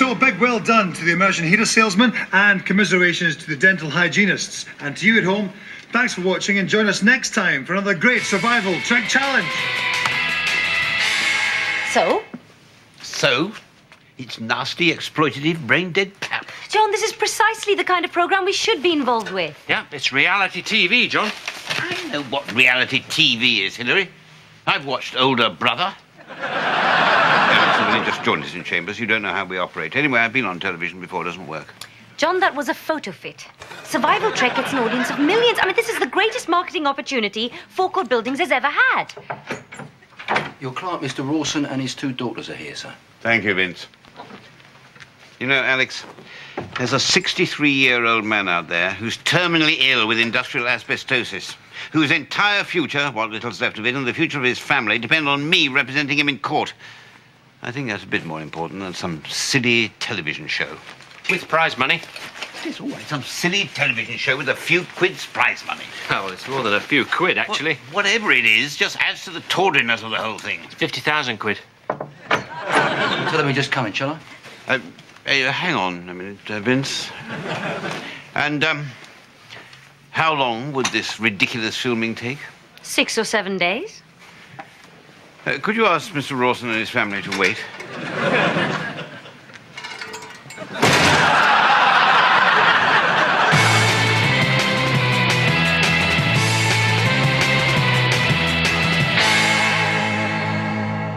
So, a big well done to the immersion heater salesman and commiserations to the dental hygienists. And to you at home, thanks for watching and join us next time for another great survival Trek challenge. So? It's nasty, exploitative, brain-dead crap. John, this is precisely the kind of programme we should be involved with. Yeah, it's reality TV, John. I know what reality TV is, Hilary. I've watched Older Brother. Somebody just joined us in Chambers. You don't know how we operate. Anyway, I've been on television before. It doesn't work. John, that was a photo fit. Survival Trek gets an audience of millions. I mean, this is the greatest marketing opportunity Forecourt Buildings has ever had. Your client, Mr. Rawson, and his 2 daughters are here, sir. Thank you, Vince. You know, Alex, there's a 63-year-old man out there who's terminally ill with industrial asbestosis, whose entire future, what little's left of it, and the future of his family depend on me representing him in court. I think that's a bit more important than some silly television show. With prize money. It's all right, some silly television show with a few quid's prize money. Oh, well, it's more than a few quid, actually. Whatever it is, just adds to the tawdriness of the whole thing. 50,000 quid. So let me just come in, shall I? Hang on a minute, Vince. And, how long would this ridiculous filming take? 6 or 7 days. Could you ask Mr. Rawson and his family to wait?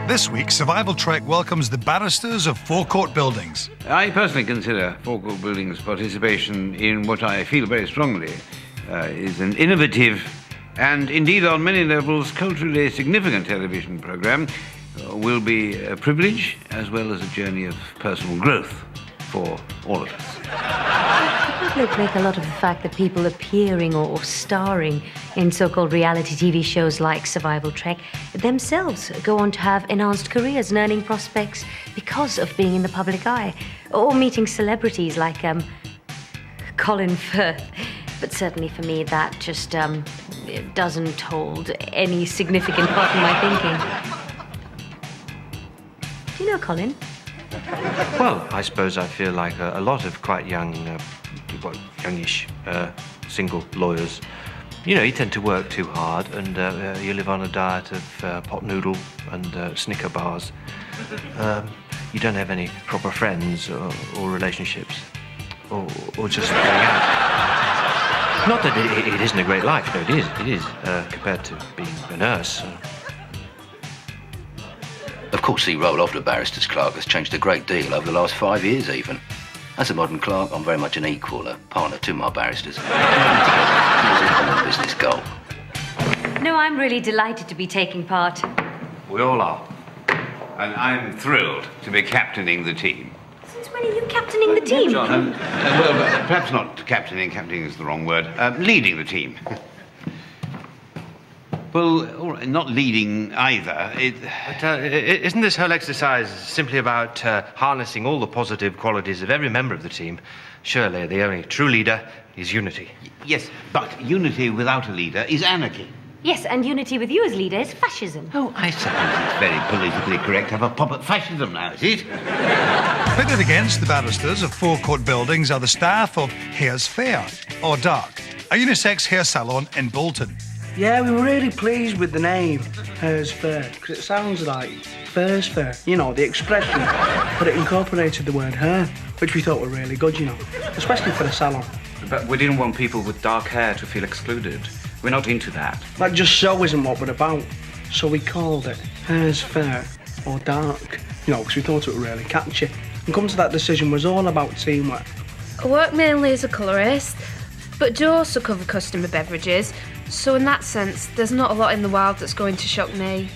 This week, Survival Trek welcomes the barristers of Forecourt Buildings. I personally consider Forecourt Buildings' participation in what I feel very strongly is an innovative and indeed on many levels culturally significant television programme will be a privilege as well as a journey of personal growth for all of us. The public make a lot of the fact that people appearing or starring in so-called reality TV shows like Survival Trek themselves go on to have enhanced careers and earning prospects because of being in the public eye, or meeting celebrities like Colin Firth. But certainly for me, that just doesn't hold any significant part in my thinking. Do you know Colin? Well, I suppose I feel like a lot of quite young, youngish, single lawyers. You know, you tend to work too hard and you live on a diet of pot noodle and Snicker bars. You don't have any proper friends or relationships or just going out. Not that it isn't a great life, no, it is, compared to being a nurse. Of course, the role of the barrister's clerk has changed a great deal over the last 5 years, even. As a modern clerk, I'm very much an equal, a partner to my barristers. Together towards a common business goal. No, I'm really delighted to be taking part. We all are. And I'm thrilled to be captaining the team. Since when are you captaining the team? John, well, perhaps not captaining. Captaining is the wrong word. Leading the team. Well, all right, not leading either. But isn't this whole exercise simply about harnessing all the positive qualities of every member of the team? Surely the only true leader is unity. Yes, but unity without a leader is anarchy. Yes, and unity with you as leader is fascism. Oh, I suppose it's very politically correct to have a pop at fascism now, is it? Pitted against the barristers of Forecourt Buildings are the staff of Hair's Fair, or Dark, a unisex hair salon in Bolton. Yeah, we were really pleased with the name, Hair's Fair, because it sounds like Fur's Fair. You know, the expression, but it incorporated the word hair, which we thought were really good, you know, especially for a salon. But we didn't want people with dark hair to feel excluded. We're not into that. That just so isn't what we're about. So we called it Hair's Fair or Dark, you know, because we thought it would really catchy. And come to that decision was all about teamwork. I work mainly as a colourist, but do also cover customer beverages. So in that sense, there's not a lot in the wild that's going to shock me.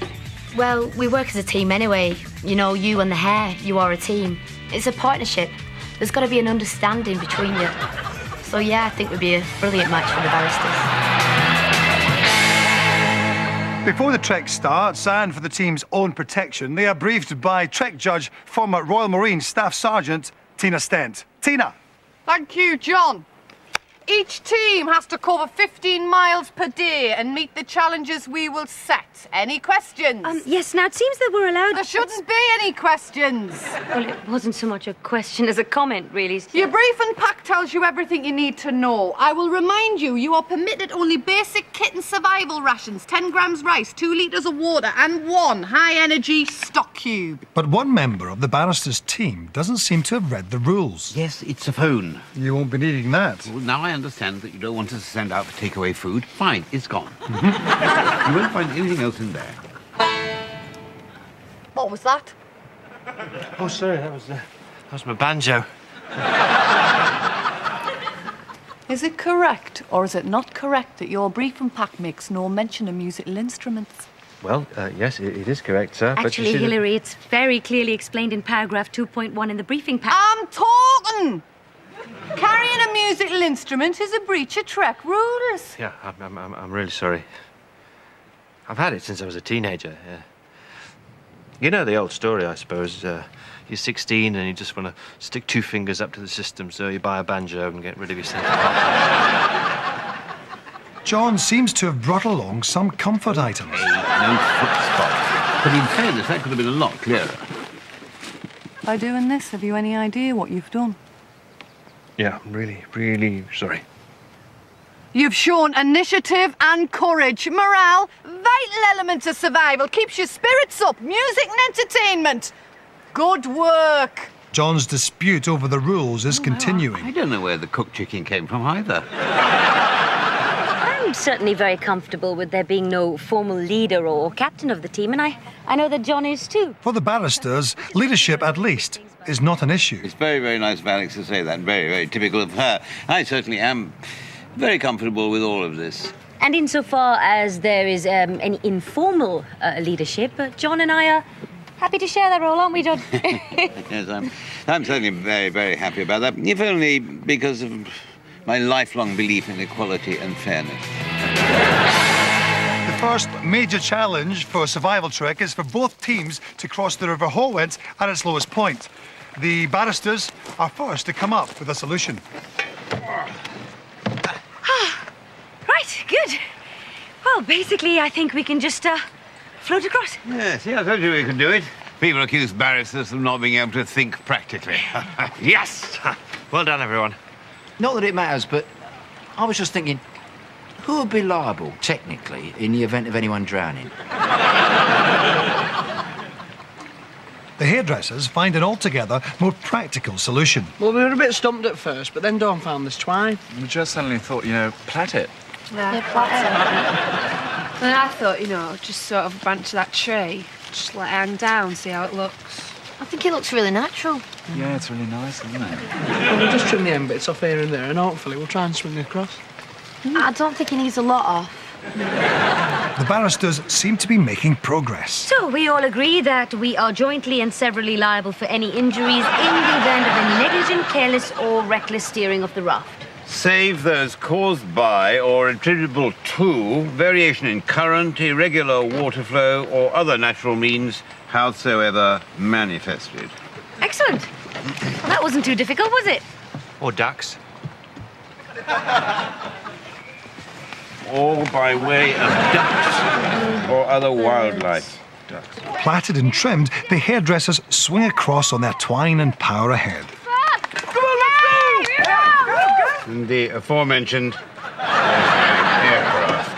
Well, we work as a team anyway. You know, you and the hair, you are a team. It's a partnership. There's got to be an understanding between you. So yeah, I think we'd be a brilliant match for the barristers. Before the trek starts, and for the team's own protection, they are briefed by Trek Judge, former Royal Marines Staff Sergeant Tina Stent. Tina. Thank you, John. Each team has to cover 15 miles per day and meet the challenges we will set. Any questions? Yes, now it seems that we're allowed... There shouldn't be any questions. Well, it wasn't so much a question as a comment, really. Your briefing pack tells you everything you need to know. I will remind you, you are permitted only basic kit and survival rations, 10 grams rice, 2 litres of water and 1 high-energy stock cube. But one member of the barristers' team doesn't seem to have read the rules. Yes, it's a phone. You won't be needing that. Well, now I understand that you don't want us to send out for takeaway food. Fine, it's gone. You won't find anything else in there. What was that? Oh, sorry, that was my banjo. Is it correct or is it not correct that your briefing pack makes no mention of musical instruments? Well, yes, it is correct, sir. but you Actually, should- Hilary, it's very clearly explained in paragraph 2.1 in the briefing pack. I'm talking! Carrying a musical instrument is a breach of Trek rules. Yeah, I'm really sorry. I've had it since I was a teenager, yeah. You know the old story, I suppose. You're 16 and you just want to stick 2 fingers up to the system, so you buy a banjo and get rid of your sense of heart. John seems to have brought along some comfort items. No foot spot. But in fairness, that could have been a lot clearer. By doing this, have you any idea what you've done? Yeah, I'm really sorry. You've shown initiative and courage. Morale, vital element of survival, keeps your spirits up. Music and entertainment. Good work. John's dispute over the rules is continuing. I don't know where the cooked chicken came from either. I'm certainly very comfortable with there being no formal leader or captain of the team, and I know that John is too. For the barristers, leadership, at least, is not an issue. It's very, very nice of Alex to say that. Very, very typical of her. I certainly am very comfortable with all of this. And insofar as there is any informal leadership, John and I are happy to share that role, aren't we, John? Yes, I'm certainly very, very happy about that, if only because of my lifelong belief in equality and fairness. The first major challenge for Survival Trek is for both teams to cross the River Holwent at its lowest point. The barristers are first to come up with a solution. Right, good. Well, basically, I think we can just float across. Yes, I told you we could do it. People accuse barristers of not being able to think practically. Yes! Well done, everyone. Not that it matters, but I was just thinking, who would be liable, technically, in the event of anyone drowning? The hairdressers find an altogether more practical solution. Well, we were a bit stumped at first, but then Dawn found this twine. We just suddenly thought, plait it. Yeah, platter. And I thought, just sort of branch of that tree, just let it hang down, see how it looks. I think it looks really natural. Yeah, it's really nice, isn't it? Well, we'll just trim the end bits off here and there, and hopefully we'll try and swing across. I don't think it needs a lot off. The barristers seem to be making progress. So we all agree that we are jointly and severally liable for any injuries in the event of any negligent, careless or reckless steering of the raft. Save those caused by or attributable to variation in current, irregular water flow, or other natural means, howsoever manifested. Excellent. Well, that wasn't too difficult, was it? Or ducks. All by way of ducks or other wildlife. Ducks. Plaited and trimmed, the hairdressers swing across on their twine and power ahead. And the aforementioned aircraft.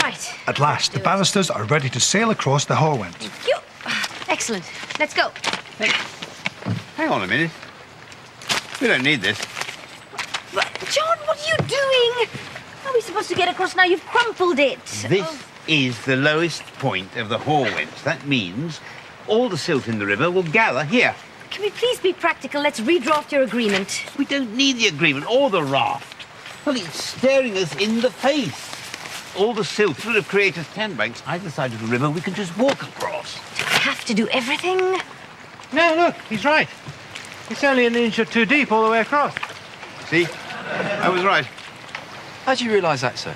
Right. At last, the barristers are ready to sail across the Holwent. Phew. Excellent. Let's go. Hang on a minute. We don't need this. John, what are you doing? How are we supposed to get across now? You've crumpled it. This is the lowest point of the Holwent. That means all the silt in the river will gather here. Can we please be practical? Let's redraft your agreement. We don't need the agreement or the raft. Well, it's staring us in the face. All the silt would have created sandbanks either side of the river. We can just walk across. Do we have to do everything? No, look, he's right. It's only an inch or 2 deep all the way across. See? I was right. How'd you realise that, sir?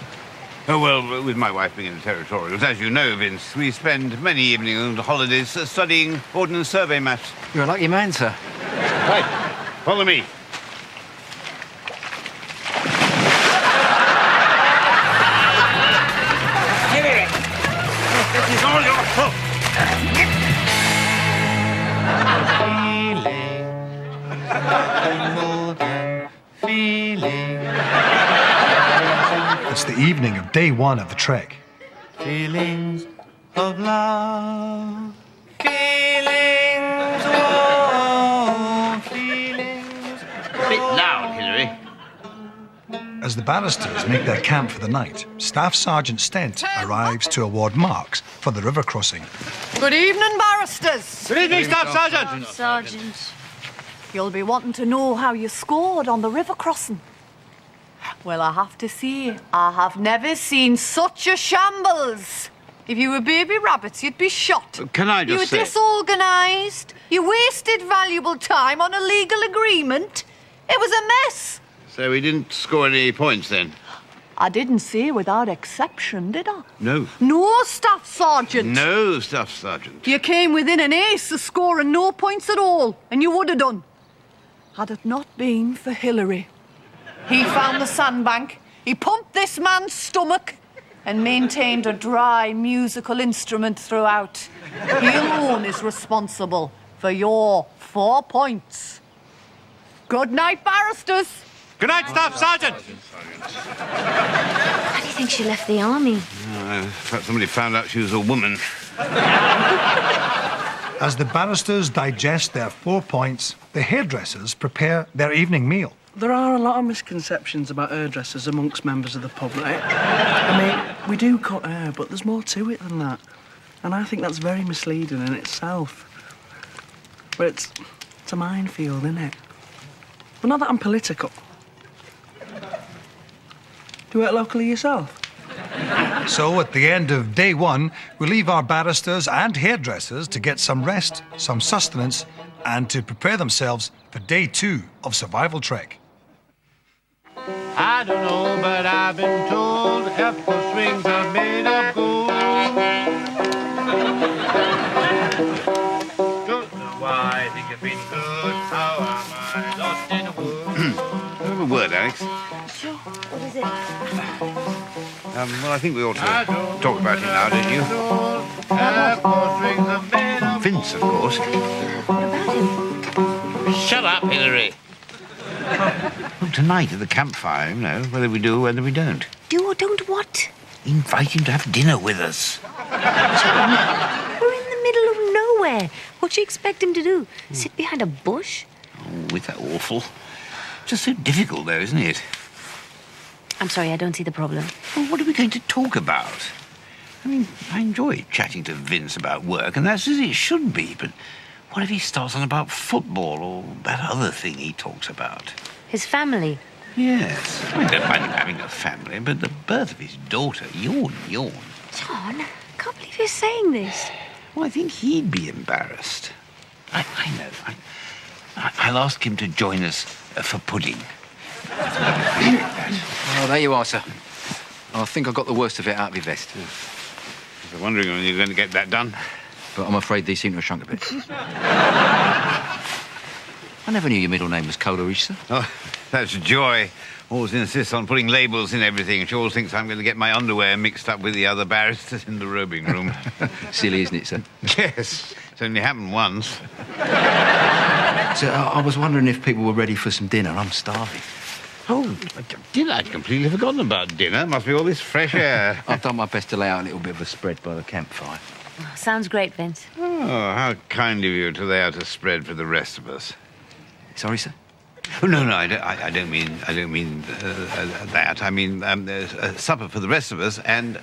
Oh, well, with my wife being in the territorials, as you know, Vince, we spend many evenings and holidays studying Ordnance Survey maps. You're a lucky man, sir. Right, follow me. It's the evening of day one of the trek. Feelings of love. Feelings, oh, feelings. A bit loud, Hilary. As the barristers make their camp for the night, Staff Sergeant Stent arrives to award marks for the river crossing. Good evening, barristers. Good evening, Staff Sergeant. Sergeant. You'll be wanting to know how you scored on the river crossing. Well, I have to say, I have never seen such a shambles. If you were baby rabbits, you'd be shot. Can I You were just say... disorganised. You wasted valuable time on a legal agreement. It was a mess. So we didn't score any points then? I didn't say without exception, did I? No. No, Staff Sergeant. No, Staff Sergeant. You came within an ace of scoring no points at all, and you would have done. Had it not been for Hilary. He found the sandbank, he pumped this man's stomach, and maintained a dry musical instrument throughout. He alone is responsible for your 4 points. Good night, barristers. Good night, Staff Sergeant. How do you think she left the army? Perhaps somebody found out she was a woman. As the barristers digest their 4 points, the hairdressers prepare their evening meal. There are a lot of misconceptions about hairdressers amongst members of the public. I mean, we do cut hair, but there's more to it than that. And I think that's very misleading in itself. But it's a minefield, isn't it? Well, not that I'm political. Do you work locally yourself? So at the end of day one, we leave our barristers and hairdressers to get some rest, some sustenance, and to prepare themselves for day 2 of survival trek. I don't know, but I've been told apple swings are made of gold. Don't know why I think I've been good. How am I lost in a wood? Have a word, Alex. Sure. What is it? Well, I think we ought to talk about it now, don't you? Apple swings are made of Vince, of course. What about him? Shut up, Hilary. Well, tonight at the campfire, you know, whether we do or whether we don't. Do or don't what? Invite him to have dinner with us. John, we're in the middle of nowhere. What do you expect him to do? Sit behind a bush? Oh, is that awful? Just so difficult, though, isn't it? I'm sorry, I don't see the problem. Well, what are we going to talk about? I mean, I enjoy chatting to Vince about work, and that's as it should be, but what if he starts on about football or that other thing he talks about? His family? Yes. I don't mind him having a family, but the birth of his daughter, yawn. John, I can't believe you're saying this. Well, I think he'd be embarrassed. I know. I'll ask him to join us for pudding. Oh, there you are, sir. I think I got the worst of it out of your vest. I was wondering when you're going to get that done. But I'm afraid these seem to have shrunk a bit. I never knew your middle name was Coleridge, sir. Oh, that's Joy. Always insists on putting labels in everything. She always thinks I'm going to get my underwear mixed up with the other barristers in the robing room. Silly, isn't it, sir? Yes, it's only happened once. So I was wondering if people were ready for some dinner. I'm starving. Oh, dinner? I'd completely forgotten about dinner. Must be all this fresh air. I've done my best to lay out a little bit of a spread by the campfire. Oh, sounds great, Vince. Oh, how kind of you to lay out a spread for the rest of us. Sorry, sir? Oh, no, I don't mean that. I mean a supper for the rest of us and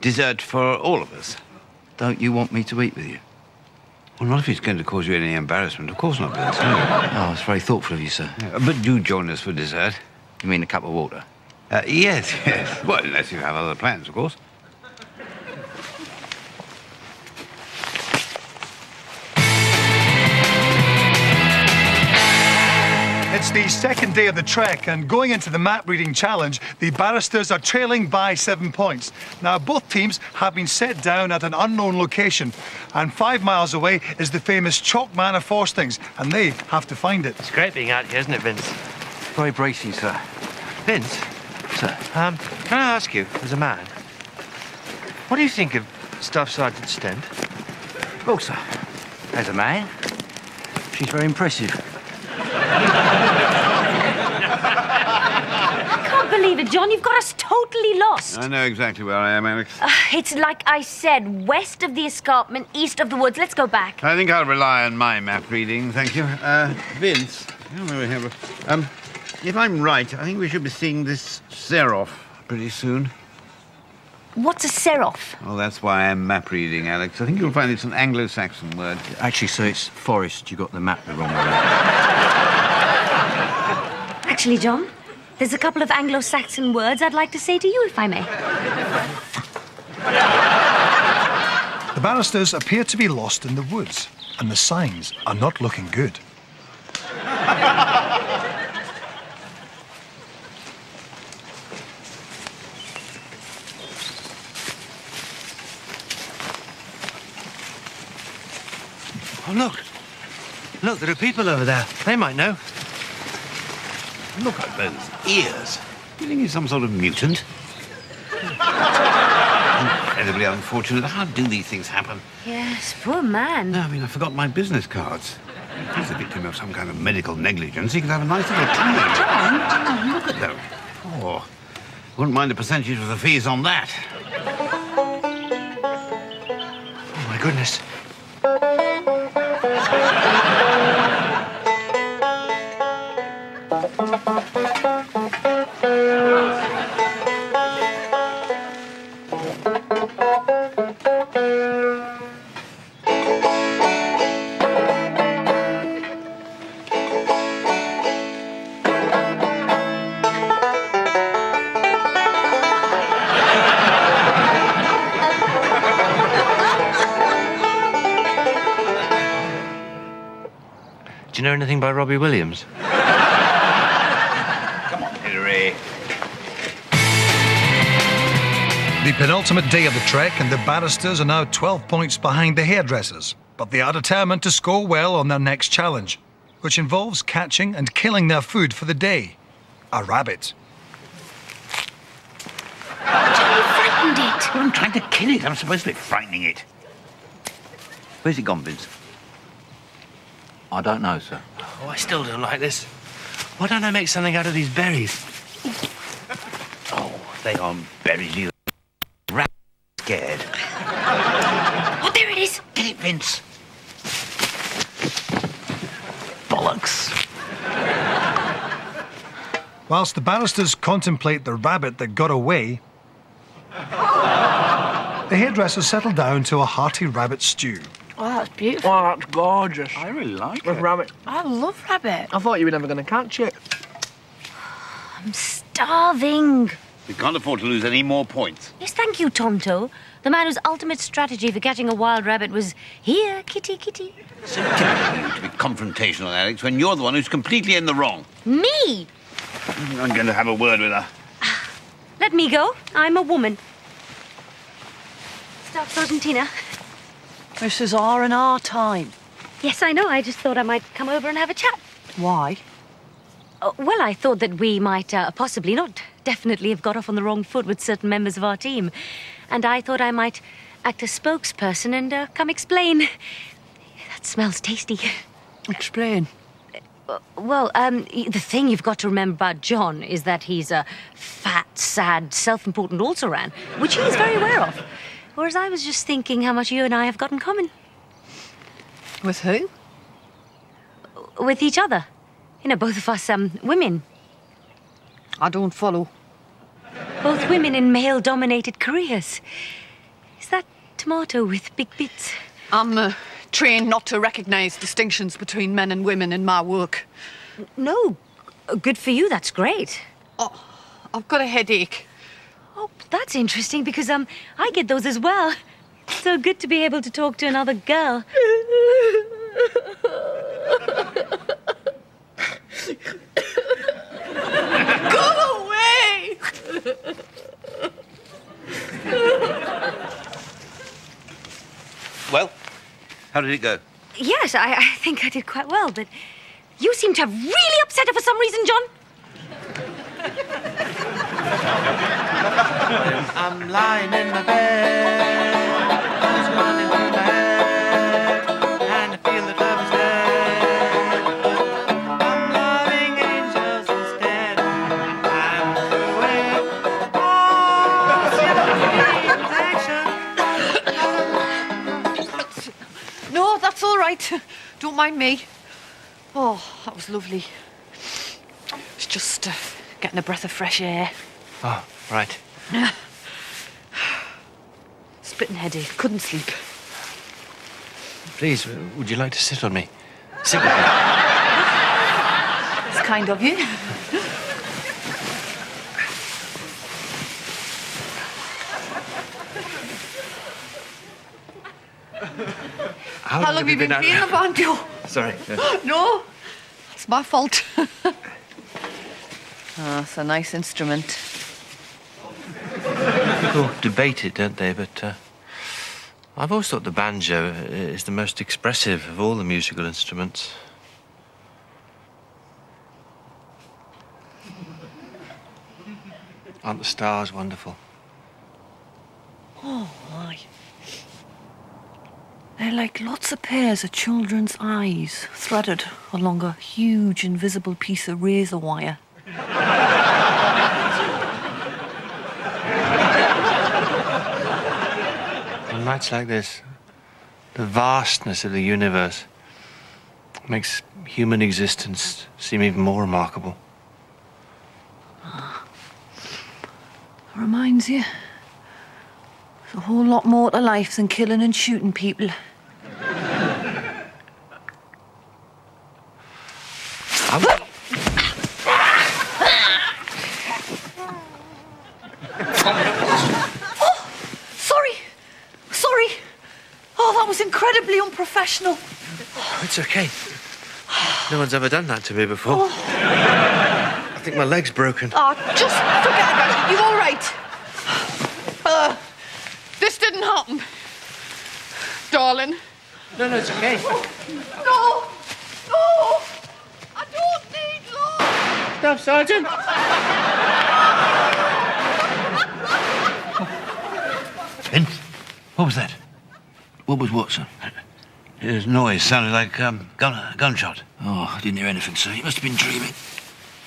dessert for all of us. Don't you want me to eat with you? Well, not if it's going to cause you any embarrassment. Of course not, Vince. No. Oh, it's very thoughtful of you, sir. But do join us for dessert. You mean a cup of water? Yes. Well, unless you have other plans, of course. It's the second day of the trek, and going into the map reading challenge, the barristers are trailing by 7 points. Now, both teams have been set down at an unknown location, and 5 miles away is the famous Chalk Man of Forstings, and they have to find it. It's great being out here, isn't it, Vince? Very bracing, sir. Vince? Sir? Can I ask you, as a man, what do you think of Staff Sergeant Stent. Well, sir, as a man, she's very impressive. I can't believe it, John. You've got us totally lost. I know exactly where I am, Alex. It's like I said, west of the escarpment, east of the woods. Let's go back. I think I'll rely on my map reading, thank you. Vince, if I'm right, I think we should be seeing this Seraph pretty soon. What's a seraph? Well, that's why I'm map reading, Alex. I think you'll find it's an Anglo-Saxon word. Actually, sir, it's forest. You got the map the wrong way. Actually, John, there's a couple of Anglo-Saxon words I'd like to say to you, if I may. The barristers appear to be lost in the woods, and the signs are not looking good. Oh, look. Look, there are people over there. They might know. Look at those ears. Do you think he's some sort of mutant? Incredibly unfortunate. How do these things happen? Yes, poor man. No, I mean, I forgot my business cards. If he's the victim of some kind of medical negligence, he could have a nice little claim. John? Look at them. Oh, wouldn't mind a percentage of the fees on that. Oh, my goodness. Do you know anything by Robbie Williams? Come on, Hillary. The penultimate day of the trek, and the barristers are now 12 points behind the hairdressers. But they are determined to score well on their next challenge, which involves catching and killing their food for the day. A rabbit. John, you frightened it. Well, I'm trying to kill it. I'm supposed to be frightening it. Where's it gone, Vince? I don't know, sir. Oh, I still don't like this. Why don't I make something out of these berries? Oh, they aren't berries, you rat scared. Oh, there it is. Get it, Vince. Bollocks. Whilst the barristers contemplate the rabbit that got away, the hairdressers settle down to a hearty rabbit stew. Oh, that's beautiful. Oh, that's gorgeous. I really like With it. rabbit. I love rabbit. I thought you were never going to catch it. I'm starving. We can't afford to lose any more points. Yes, thank you, Tonto. The man whose ultimate strategy for catching a wild rabbit was, here, kitty, kitty. So typical of you to be confrontational, Alex, when you're the one who's completely in the wrong. Me? I'm going to have a word with her. Let me go. I'm a woman. Staff Sergeant Tina. This is R&R time. Yes, I know. I just thought I might come over and have a chat. Why? Well, I thought that we might possibly, not definitely, have got off on the wrong foot with certain members of our team. And I thought I might act as spokesperson and come explain. That smells tasty. Explain. Well, the thing you've got to remember about John is that he's a fat, sad, self-important also-ran, which he's very aware of. Whereas I was just thinking how much you and I have got in common. With who? With each other. You know, both of us, women. I don't follow. Both women in male-dominated careers. Is that tomato with big bits? I'm trained not to recognise distinctions between men and women in my work. No. Good for you, that's great. Oh, I've got a headache. Oh, that's interesting because, I get those as well. So good to be able to talk to another girl. Go away! Well, how did it go? Yes, I think I did quite well, but you seem to have really upset her for some reason, John. I'm lying in my bed. No, that's all right. Don't mind me. Oh, that was lovely. It's just getting a breath of fresh air. Oh, right. Splitting headache. Couldn't sleep. Please, would you like to sit on me? Sit with me. It's kind of you. How long have you been playing the banjo? Sorry. No, it's my fault. It's a nice instrument. People debate it, don't they? But I've always thought the banjo is the most expressive of all the musical instruments. Aren't the stars wonderful? Oh, my. They're like lots of pairs of children's eyes threaded along a huge invisible piece of razor wire. On nights like this, the vastness of the universe makes human existence seem even more remarkable. Reminds you, there's a whole lot more to life than killing and shooting people. Sorry. Oh, that was incredibly unprofessional. It's okay. No one's ever done that to me before. I think my leg's broken. Oh, just forget about it. You all right? This didn't happen. Darling. No, it's okay. No! I don't need love! Stop, Sergeant! Vince, what was that? What was what, sir? His noise sounded like gunshot. Oh, I didn't hear anything, sir. You must have been dreaming.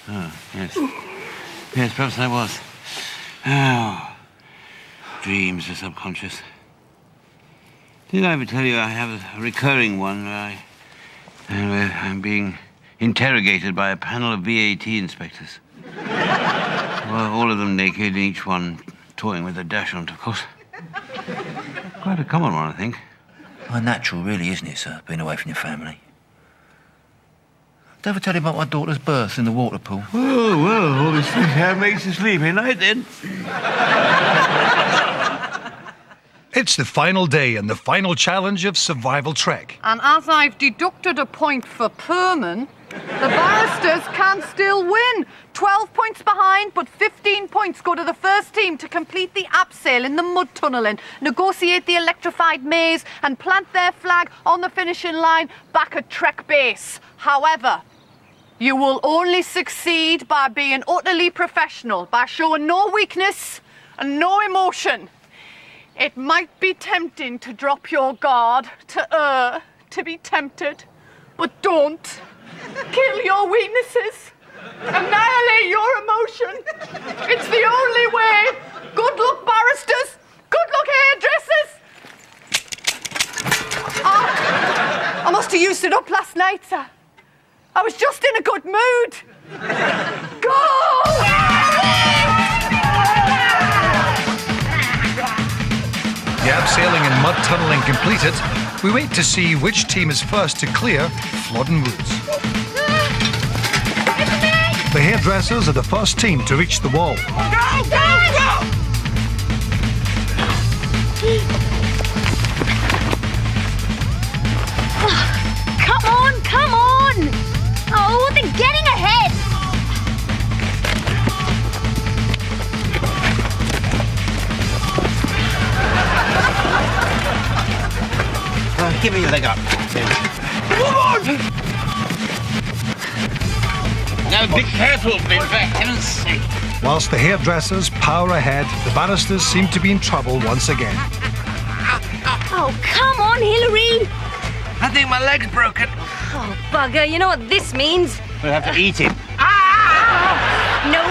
Oh, yes. Yes, perhaps I was. Oh, dreams are subconscious. Did I ever tell you I have a recurring one where I'm being interrogated by a panel of VAT inspectors? Well, all of them naked, and each one toying with a dachshund, of course. Quite a common one, I think. Unnatural, really, isn't it, sir, being away from your family? Did I ever tell you about my daughter's birth in the water pool? Oh, well, all this makes you sleep at night, then. It's the final day and the final challenge of Survival Trek. And as I've deducted a point for Perman, the barristers can still win. 12 points behind, but 15 points go to the first team to complete the abseil in the mud tunnelling, negotiate the electrified maze, and plant their flag on the finishing line back at Trek base. However, you will only succeed by being utterly professional, by showing no weakness and no emotion. It might be tempting to drop your guard, to be tempted, but don't. Kill your weaknesses. Annihilate your emotion. It's the only way. Good luck, barristers. Good luck, hairdressers. I must have used it up last night, sir. I was just in a good mood. Go! The abseiling and mud tunnelling completed, we wait to see which team is first to clear Flodden Woods. The hairdressers are the first team to reach the wall. Go! Come on! Oh, they're getting ahead! Give me your leg up. Now, be careful, Ben, for heaven's sake. Whilst the hairdressers power ahead, the barristers seem to be in trouble once again. Oh, come on, Hillary! I think my leg's broken. Oh, bugger, you know what this means? We'll have to eat him. No,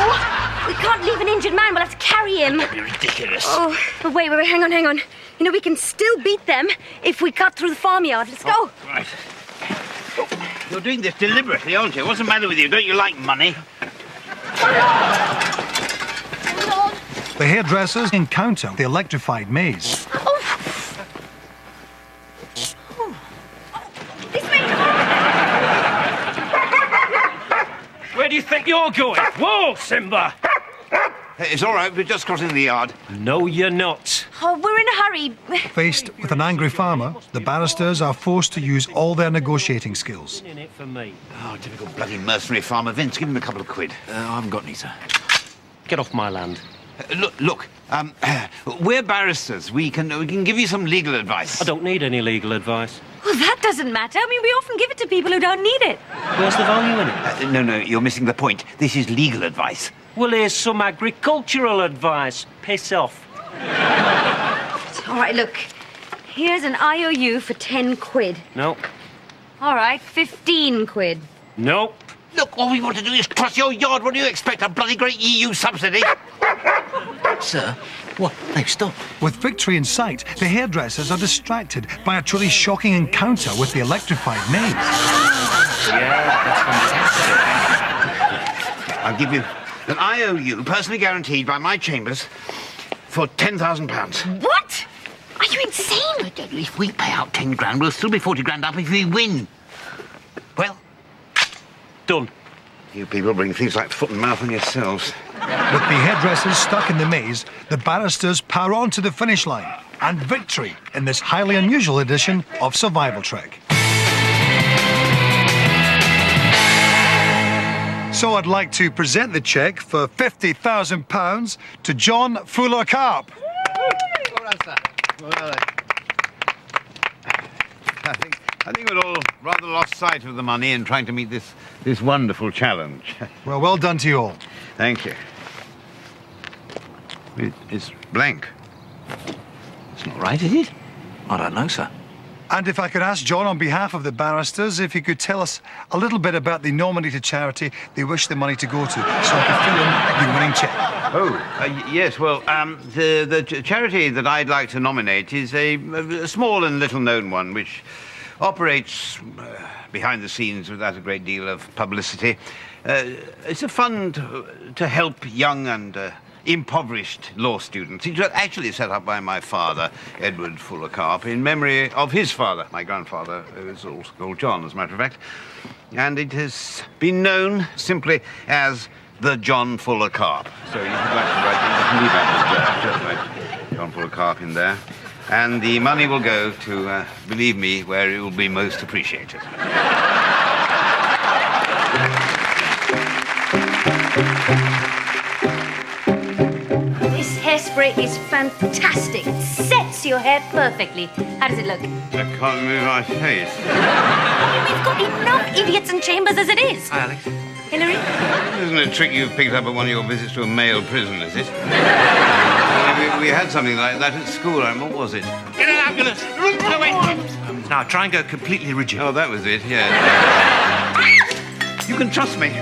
we can't leave an injured man, we'll have to carry him. That'd be ridiculous. Oh, but wait, hang on. You know, we can still beat them if we cut through the farmyard. Let's go. Right. You're doing this deliberately, aren't you? What's the matter with you? Don't you like money? The hairdressers encounter the electrified maze. Where do you think you're going? Whoa, Simba! It's all right. We're just crossing the yard. No, you're not. Oh, we're in a hurry. Faced with an angry farmer, the barristers are forced to use all their negotiating skills. In it for me. Oh, typical bloody mercenary farmer. Vince, give him a couple of quid. I haven't got any, sir. Get off my land. Look. We're barristers. We can give you some legal advice. I don't need any legal advice. Well, that doesn't matter. I mean, we often give it to people who don't need it. Where's the value in it? No, you're missing the point. This is legal advice. Well, here's some agricultural advice. Piss off. All right, look. Here's an IOU for 10 quid. No. All right, 15 quid. Nope. Look, all we want to do is cross your yard. What do you expect? A bloody great EU subsidy? Sir, what? They've stopped. With victory in sight, the hairdressers are distracted by a truly shocking encounter with the electrified maze. Yeah, that's fantastic. I'll give you an IOU, personally guaranteed by my chambers, for £10,000. What? Are you insane? If we pay out 10 grand, we'll still be 40 grand up if we win. Well, done. You people bring things like foot and mouth on yourselves. With the hairdressers stuck in the maze, the barristers power on to the finish line and victory in this highly unusual edition of Survival Trek. So I'd like to present the cheque for £50,000 to John Fuller Carp. I think we'd all rather lost sight of the money in trying to meet this wonderful challenge. Well done to you all. Thank you. It's blank. It's not right, is it? I don't know, sir. And if I could ask John, on behalf of the barristers, if he could tell us a little bit about the nominated charity they wish the money to go to, so I can fill in the winning cheque. Oh, yes. Well, the charity that I'd like to nominate is a small and little-known one, which operates behind the scenes without a great deal of publicity. It's a fund to help young and impoverished law students. It was actually set up by my father, Edward Fuller Carp, in memory of his father, my grandfather, who is also called John, as a matter of fact. And it has been known simply as the John Fuller Carp. So if you'd like to write John Fuller Carp in there. And the money will go to, believe me, where it will be most appreciated. This hairspray is fantastic. It sets your hair perfectly. How does it look? I can't move my face. We've got enough idiots in chambers as it is. Hi, Alex. Hillary? This isn't a trick you've picked up at one of your visits to a male prison, is it? We had something like that at school. What was it? Get an ambulance! Now, try and go completely rigid. Oh, that was it, yeah. You can trust me.